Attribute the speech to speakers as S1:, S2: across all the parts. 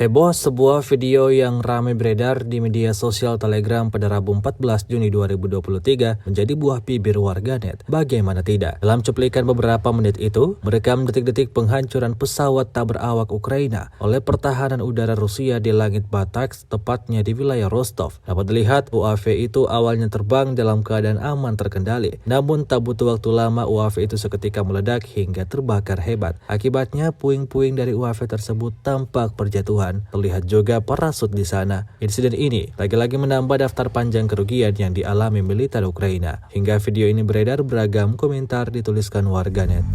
S1: Heboh sebuah video yang ramai beredar di media sosial Telegram pada Rabu 14 Juni 2023 menjadi buah bibir warganet. Bagaimana tidak? Dalam cuplikan beberapa menit itu, merekam detik-detik penghancuran pesawat tak berawak Ukraina oleh pertahanan udara Rusia di langit Batak, tepatnya di wilayah Rostov. Dapat dilihat UAV itu awalnya terbang dalam keadaan aman terkendali. Namun tak butuh waktu lama UAV itu seketika meledak hingga terbakar hebat. Akibatnya puing-puing dari UAV tersebut tampak berjatuhan. Terlihat juga parasut di sana. Insiden ini lagi-lagi menambah daftar panjang kerugian yang dialami militer Ukraina. Hingga video ini beredar, beragam komentar dituliskan warganet.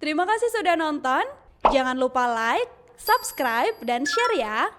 S2: Terima kasih sudah nonton. Jangan lupa like, subscribe, dan share ya.